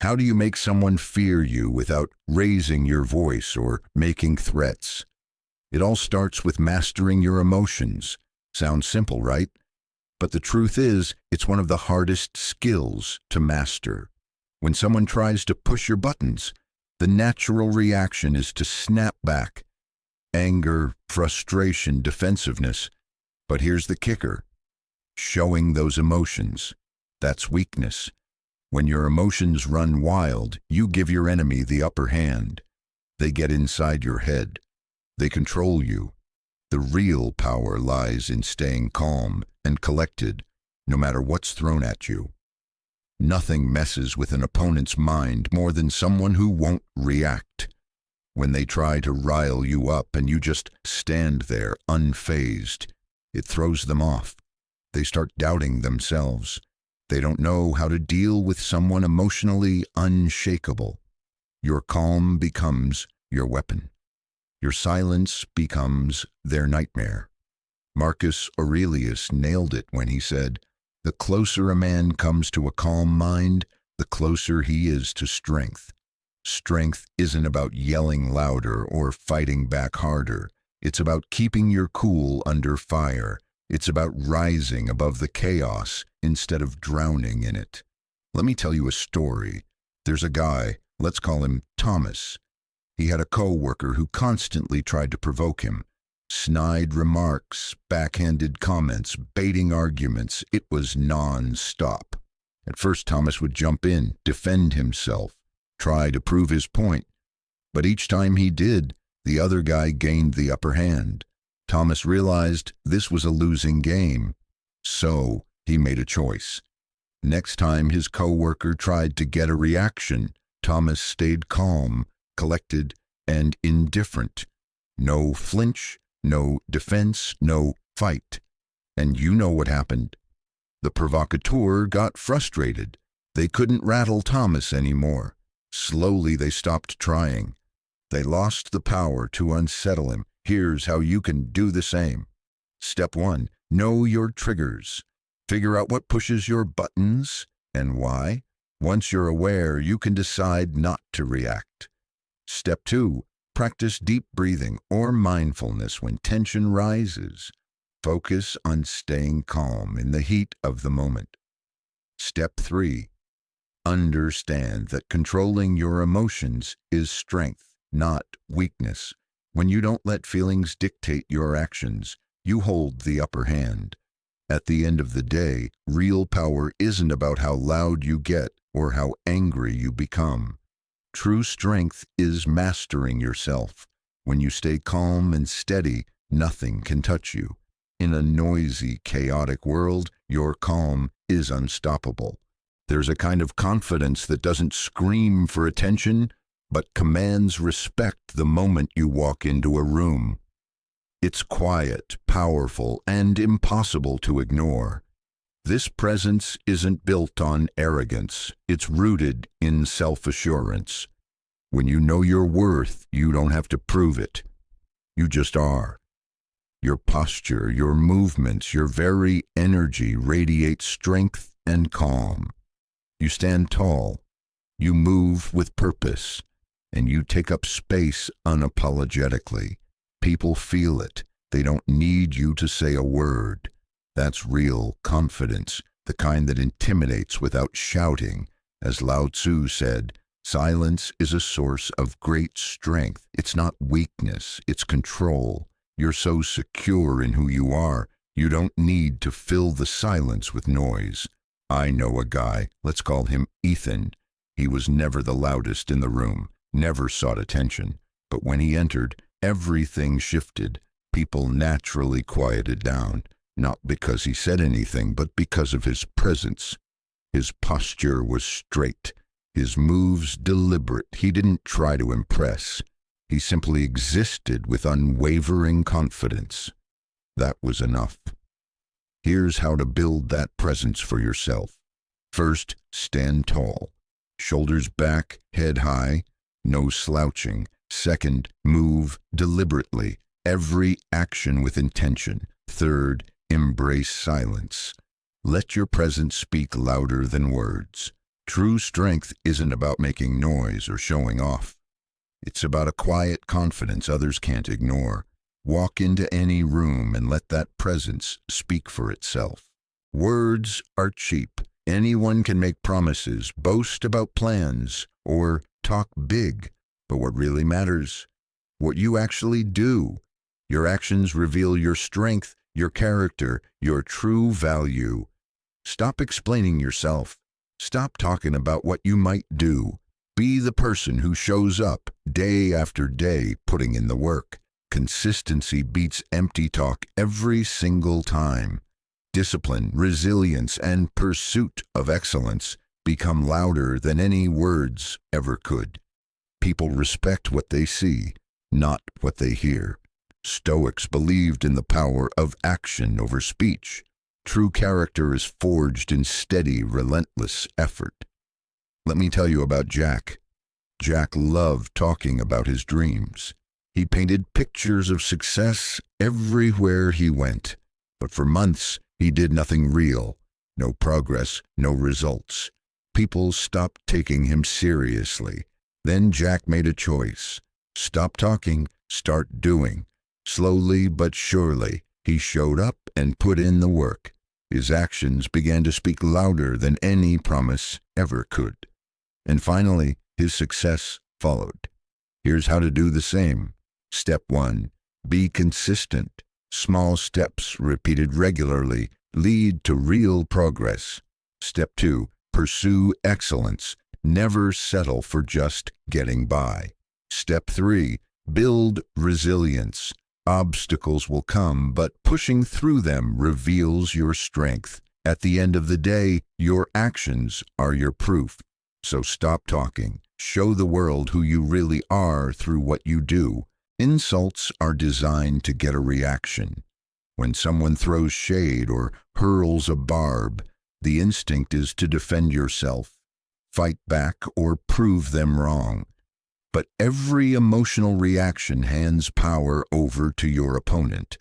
How do you make someone fear you without raising your voice or making threats? It all starts with mastering your emotions. Sounds simple, right? But the truth is, it's one of the hardest skills to master. When someone tries to push your buttons, the natural reaction is to snap back. Anger, frustration, defensiveness. But here's the kicker. Showing those emotions. That's weakness. When your emotions run wild, you give your enemy the upper hand. They get inside your head. They control you. The real power lies in staying calm and collected, no matter what's thrown at you. Nothing messes with an opponent's mind more than someone who won't react. When they try to rile you up and you just stand there unfazed, it throws them off. They start doubting themselves. They don't know how to deal with someone emotionally unshakable. Your calm becomes your weapon. Your silence becomes their nightmare. Marcus Aurelius nailed it when he said, "The closer a man comes to a calm mind, the closer he is to strength." Strength isn't about yelling louder or fighting back harder. It's about keeping your cool under fire. It's about rising above the chaos instead of drowning in it. Let me tell you a story. There's a guy, let's call him Thomas. He had a co-worker who constantly tried to provoke him. Snide remarks, backhanded comments, baiting arguments. It was non-stop. At first, Thomas would jump in, defend himself, try to prove his point. But each time he did, the other guy gained the upper hand. Thomas realized this was a losing game. So he made a choice. Next time his co-worker tried to get a reaction, Thomas stayed calm, collected, and indifferent. No flinch, no defense, no fight. And you know what happened. The provocateur got frustrated. They couldn't rattle Thomas anymore. Slowly they stopped trying. They lost the power to unsettle him. Here's how you can do the same. Step 1. Know your triggers. Figure out what pushes your buttons and why. Once you're aware, you can decide not to react. Step 2. Practice deep breathing or mindfulness when tension rises. Focus on staying calm in the heat of the moment. Step 3. Understand that controlling your emotions is strength, not weakness. When you don't let feelings dictate your actions, you hold the upper hand. At the end of the day, real power isn't about how loud you get or how angry you become. True strength is mastering yourself. When you stay calm and steady, nothing can touch you. In a noisy, chaotic world, your calm is unstoppable. There's a kind of confidence that doesn't scream for attention, but commands respect the moment you walk into a room. It's quiet, powerful, and impossible to ignore. This presence isn't built on arrogance. It's rooted in self-assurance. When you know your worth, you don't have to prove it. You just are. Your posture, your movements, your very energy radiate strength and calm. You stand tall. You move with purpose. And you take up space unapologetically. People feel it. They don't need you to say a word. That's real confidence, the kind that intimidates without shouting. As Lao Tzu said, silence is a source of great strength. It's not weakness, it's control. You're so secure in who you are, you don't need to fill the silence with noise. I know a guy, let's call him Ethan. He was never the loudest in the room, never sought attention. But when he entered, everything shifted. People naturally quieted down. Not because he said anything, but because of his presence. His posture was straight, his moves deliberate. He didn't try to impress. He simply existed with unwavering confidence. That was enough. Here's how to build that presence for yourself. First, stand tall. Shoulders back, head high, no slouching. Second, move deliberately. Every action with intention. Third, embrace silence. Let your presence speak louder than words. True strength isn't about making noise or showing off. It's about a quiet confidence others can't ignore. Walk into any room and let that presence speak for itself. Words are cheap. Anyone can make promises, boast about plans, or talk big. But what really matters? What you actually do. Your actions reveal your strength, your character, your true value. Stop explaining yourself. Stop talking about what you might do. Be the person who shows up day after day, putting in the work. Consistency beats empty talk every single time. Discipline, resilience, and pursuit of excellence become louder than any words ever could. People respect what they see, not what they hear. Stoics believed in the power of action over speech. True character is forged in steady, relentless effort. Let me tell you about Jack. Jack loved talking about his dreams. He painted pictures of success everywhere he went. But for months, he did nothing real. No progress, no results. People stopped taking him seriously. Then Jack made a choice. Stop talking, start doing. Slowly but surely, he showed up and put in the work. His actions began to speak louder than any promise ever could. And finally, his success followed. Here's how to do the same. Step 1. Be consistent. Small steps repeated regularly lead to real progress. Step 2. Pursue excellence. Never settle for just getting by. Step 3. Build resilience. Obstacles will come, but pushing through them reveals your strength. At the end of the day, your actions are your proof. So stop talking. Show the world who you really are through what you do. Insults are designed to get a reaction. When someone throws shade or hurls a barb, the instinct is to defend yourself, fight back, or prove them wrong. But every emotional reaction hands power over to your opponent.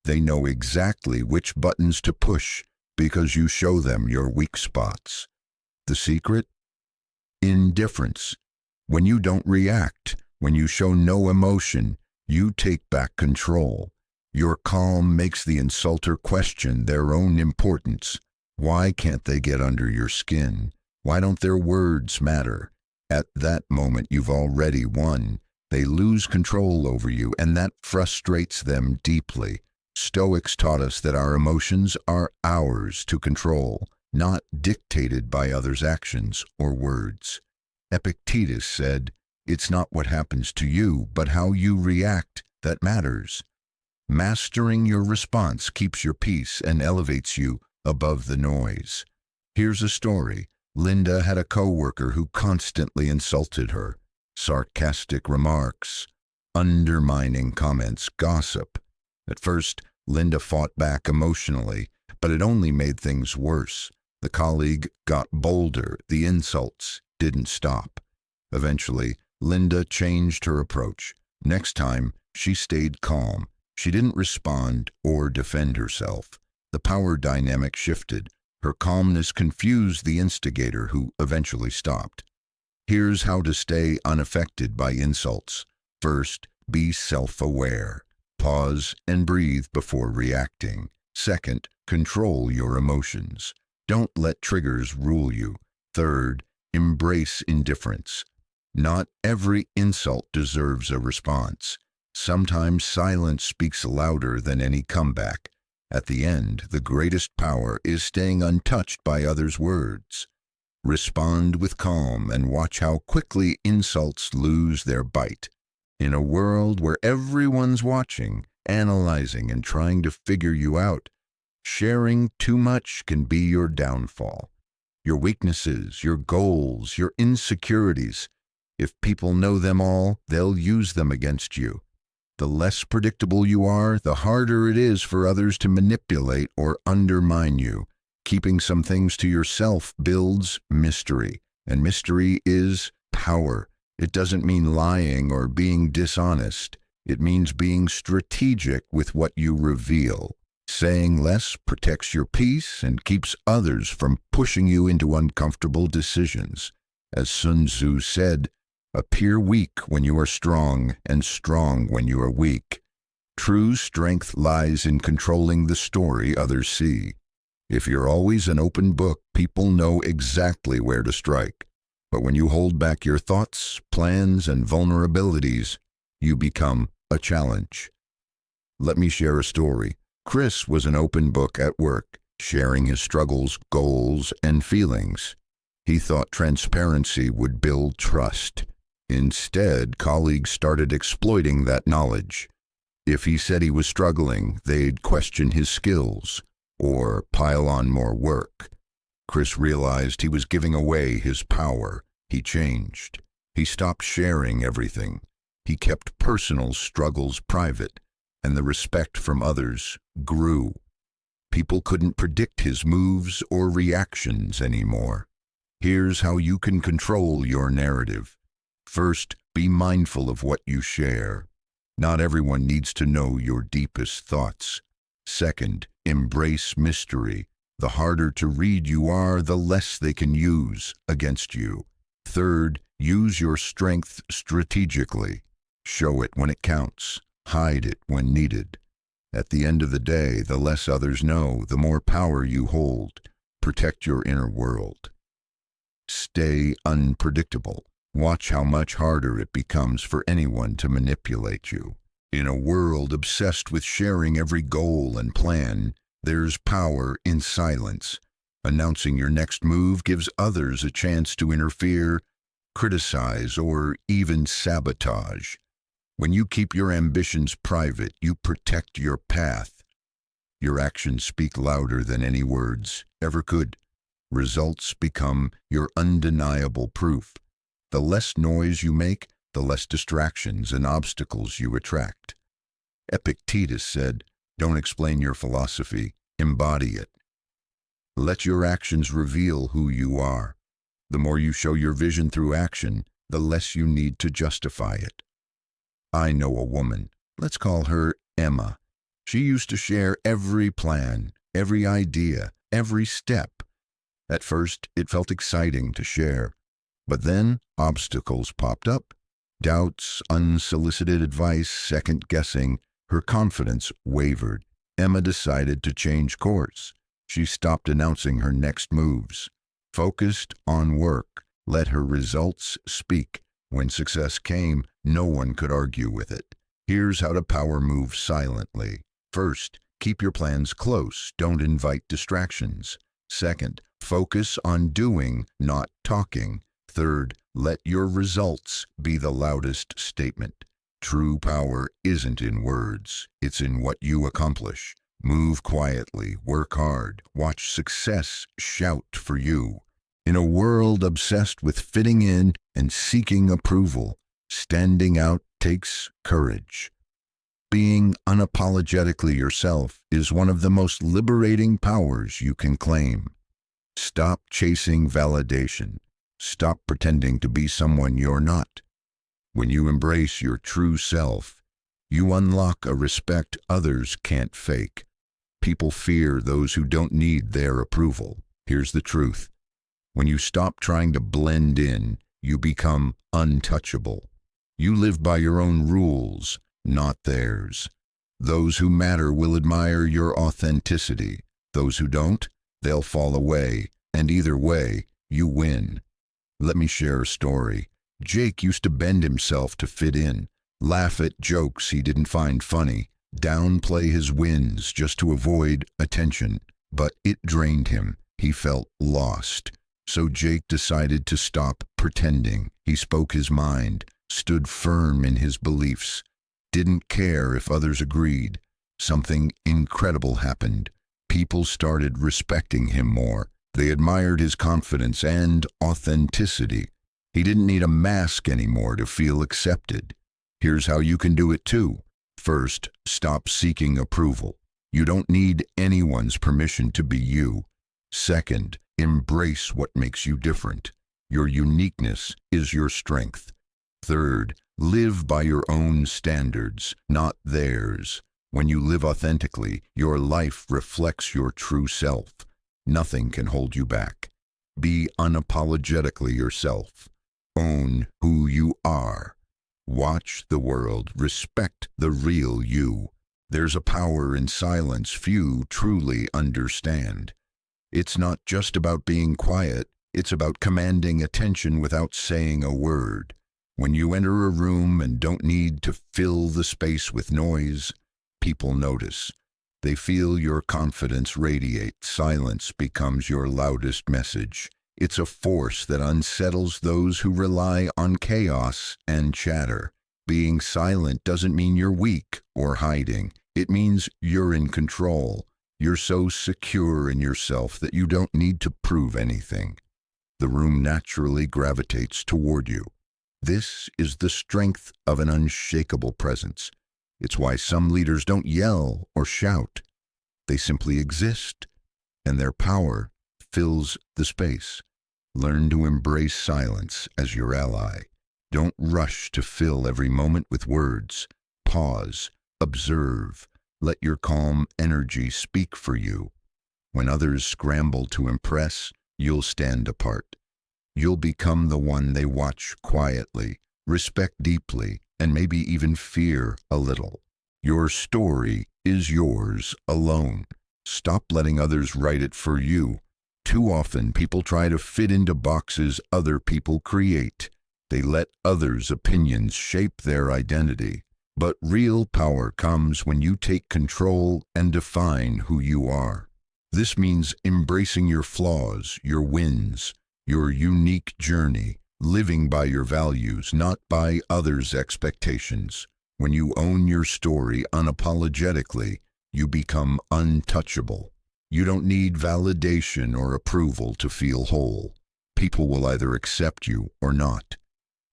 They know exactly which buttons to push because you show them your weak spots. The secret? Indifference. When you don't react, when you show no emotion, you take back control. Your calm makes the insulter question their own importance. Why can't they get under your skin? Why don't their words matter? At that moment, you've already won. They lose control over you, and that frustrates them deeply. Stoics taught us that our emotions are ours to control, not dictated by others' actions or words. Epictetus said, "It's not what happens to you, but how you react that matters." Mastering your response keeps your peace and elevates you above the noise. Here's a story. Linda had a coworker who constantly insulted her. Sarcastic remarks, undermining comments, gossip. At first, Linda fought back emotionally, but it only made things worse. The colleague got bolder. The insults didn't stop. Eventually, Linda changed her approach. Next time, she stayed calm. She didn't respond or defend herself. The power dynamic shifted. Her calmness confused the instigator, who eventually stopped. Here's how to stay unaffected by insults. First, be self-aware. Pause and breathe before reacting. Second, control your emotions. Don't let triggers rule you. Third, embrace indifference. Not every insult deserves a response. Sometimes silence speaks louder than any comeback. At the end, the greatest power is staying untouched by others' words. Respond with calm and watch how quickly insults lose their bite. In a world where everyone's watching, analyzing, and trying to figure you out, sharing too much can be your downfall. Your weaknesses, your goals, your insecurities. If people know them all, they'll use them against you. The less predictable you are, the harder it is for others to manipulate or undermine you. Keeping some things to yourself builds mystery, and mystery is power. It doesn't mean lying or being dishonest. It means being strategic with what you reveal. Saying less protects your peace and keeps others from pushing you into uncomfortable decisions. As Sun Tzu said, appear weak when you are strong and strong when you are weak. True strength lies in controlling the story others see. If you're always an open book, people know exactly where to strike. But when you hold back your thoughts, plans, and vulnerabilities, you become a challenge. Let me share a story. Chris was an open book at work, sharing his struggles, goals, and feelings. He thought transparency would build trust. Instead, colleagues started exploiting that knowledge. If he said he was struggling, they'd question his skills or pile on more work. Chris realized he was giving away his power. He changed. He stopped sharing everything. He kept personal struggles private, and the respect from others grew. People couldn't predict his moves or reactions anymore. Here's how you can control your narrative. First, be mindful of what you share. Not everyone needs to know your deepest thoughts. Second, embrace mystery. The harder to read you are, the less they can use against you. Third, use your strength strategically. Show it when it counts. Hide it when needed. At the end of the day, the less others know, the more power you hold. Protect your inner world. Stay unpredictable. Watch how much harder it becomes for anyone to manipulate you. In a world obsessed with sharing every goal and plan, there's power in silence. Announcing your next move gives others a chance to interfere, criticize, or even sabotage. When you keep your ambitions private, you protect your path. Your actions speak louder than any words ever could. Results become your undeniable proof. The less noise you make, the less distractions and obstacles you attract. Epictetus said, "Don't explain your philosophy, embody it." Let your actions reveal who you are. The more you show your vision through action, the less you need to justify it. I know a woman. Let's call her Emma. She used to share every plan, every idea, every step. At first, it felt exciting to share. But then, obstacles popped up. Doubts, unsolicited advice, second-guessing. Her confidence wavered. Emma decided to change course. She stopped announcing her next moves. Focused on work. Let her results speak. When success came, no one could argue with it. Here's how to power move silently. First, keep your plans close. Don't invite distractions. Second, focus on doing, not talking. Third, let your results be the loudest statement. True power isn't in words, it's in what you accomplish. Move quietly, work hard, watch success shout for you. In a world obsessed with fitting in and seeking approval, standing out takes courage. Being unapologetically yourself is one of the most liberating powers you can claim. Stop chasing validation. Stop pretending to be someone you're not. When you embrace your true self, you unlock a respect others can't fake. People fear those who don't need their approval. Here's the truth. When you stop trying to blend in, you become untouchable. You live by your own rules, not theirs. Those who matter will admire your authenticity. Those who don't, they'll fall away. And either way, you win. Let me share a story. Jake used to bend himself to fit in, laugh at jokes he didn't find funny, downplay his wins just to avoid attention. But it drained him. He felt lost. So Jake decided to stop pretending. He spoke his mind, stood firm in his beliefs, didn't care if others agreed. Something incredible happened. People started respecting him more. They admired his confidence and authenticity. He didn't need a mask anymore to feel accepted. Here's how you can do it too. First, stop seeking approval. You don't need anyone's permission to be you. Second, embrace what makes you different. Your uniqueness is your strength. Third, live by your own standards, not theirs. When you live authentically, your life reflects your true self. Nothing can hold you back. Be unapologetically yourself. Own who you are. Watch the world. Respect the real you. There's a power in silence few truly understand. It's not just about being quiet. It's about commanding attention without saying a word. When you enter a room and don't need to fill the space with noise, people notice. They feel your confidence radiate. Silence becomes your loudest message. It's a force that unsettles those who rely on chaos and chatter. Being silent doesn't mean you're weak or hiding. It means you're in control. You're so secure in yourself that you don't need to prove anything. The room naturally gravitates toward you. This is the strength of an unshakable presence. It's why some leaders don't yell or shout. They simply exist, and their power fills the space. Learn to embrace silence as your ally. Don't rush to fill every moment with words. Pause, observe, let your calm energy speak for you. When others scramble to impress, you'll stand apart. You'll become the one they watch quietly, respect deeply, and maybe even fear a little. Your story is yours alone. Stop letting others write it for you. Too often, people try to fit into boxes other people create. They let others' opinions shape their identity. But real power comes when you take control and define who you are. This means embracing your flaws, your wins, your unique journey, living by your values, not by others' expectations. When you own your story unapologetically, you become untouchable. You don't need validation or approval to feel whole. People will either accept you or not.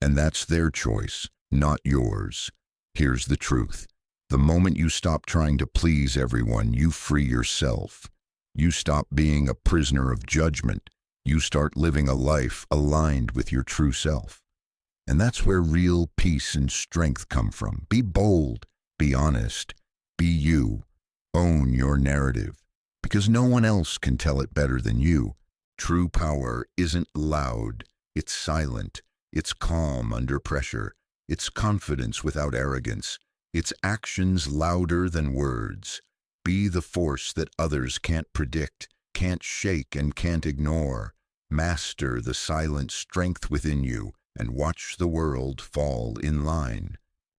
And that's their choice, not yours. Here's the truth. The moment you stop trying to please everyone, you free yourself. You stop being a prisoner of judgment. You start living a life aligned with your true self. And that's where real peace and strength come from. Be bold, be honest, be you. Own your narrative, because no one else can tell it better than you. True power isn't loud, it's silent, it's calm under pressure, it's confidence without arrogance, it's actions louder than words. Be the force that others can't predict, can't shake, and can't ignore. Master the silent strength within you and watch the world fall in line.